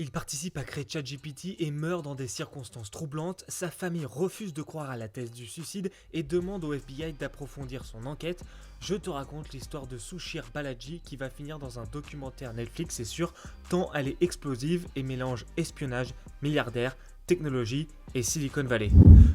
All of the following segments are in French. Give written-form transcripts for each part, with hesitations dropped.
Il participe à créer ChatGPT et meurt dans des circonstances troublantes. Sa famille refuse de croire à la thèse du suicide et demande au FBI d'approfondir son enquête. Je te raconte l'histoire de Sushir Balaji qui va finir dans un documentaire Netflix, c'est sûr, tant elle est explosive et mélange espionnage, milliardaire, technologie et Silicon Valley.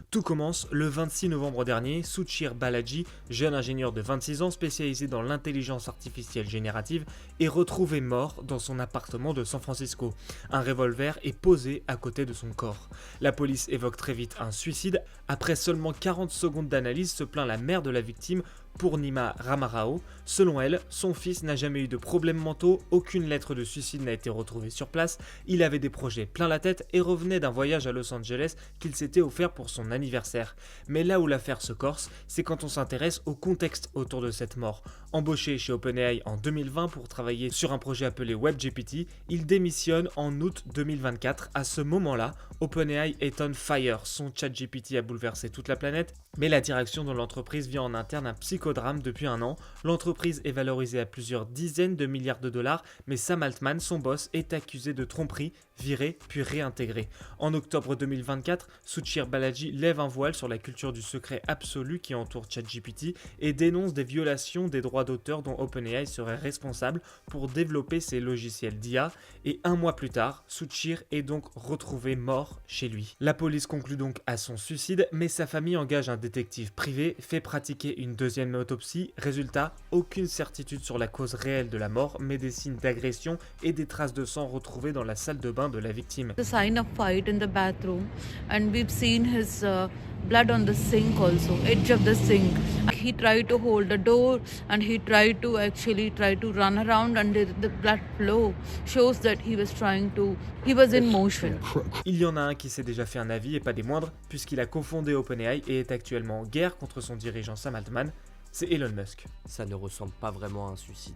Tout commence le 26 novembre dernier. Sushir Balaji, jeune ingénieur de 26 ans spécialisé dans l'intelligence artificielle générative, est retrouvé mort dans son appartement de San Francisco. Un revolver est posé à côté de son corps. La police évoque très vite un suicide. Après seulement 40 secondes d'analyse, se plaint la mère de la victime, Purnima Ramarao. Selon elle, son fils n'a jamais eu de problèmes mentaux, aucune lettre de suicide n'a été retrouvée sur place, il avait des projets plein la tête et revenait d'un voyage à Los Angeles qu'il s'était offert pour son anniversaire. Mais là où l'affaire se corse, c'est quand on s'intéresse au contexte autour de cette mort. Embauché chez OpenAI en 2020 pour travailler sur un projet appelé WebGPT, il démissionne en août 2024. À ce moment-là, OpenAI est on fire, son ChatGPT a bouleversé toute la planète, mais la direction de l'entreprise vit en interne un psychodrame depuis un an. L'entreprise est valorisée à plusieurs dizaines de milliards de dollars, mais Sam Altman, son boss, est accusé de tromperie, viré puis réintégré. En octobre 2024, Sushir Balaji lève un voile sur la culture du secret absolu qui entoure ChatGPT et dénonce des violations des droits d'auteur dont OpenAI serait responsable pour développer ses logiciels d'IA. Et un mois plus tard, Sushir est donc retrouvé mort chez lui. La police conclut donc à son suicide, mais sa famille engage un détective privé, fait pratiquer une deuxième autopsie. Résultat, aucune certitude sur la cause réelle de la mort, mais des signes d'agression et des traces de sang retrouvées dans la salle de bain de la victime. The sign of fight in the bathroom, and we've seen his blood on the sink also, edge of the sink. He tried to hold the door and he tried to run around, and the blood flow shows that he was in motion. Il y en a un qui s'est déjà fait un avis et pas des moindres, puisqu'il a cofondé OpenAI et est actuellement en guerre contre son dirigeant Sam Altman, c'est Elon Musk. Ça ne ressemble pas vraiment à un suicide.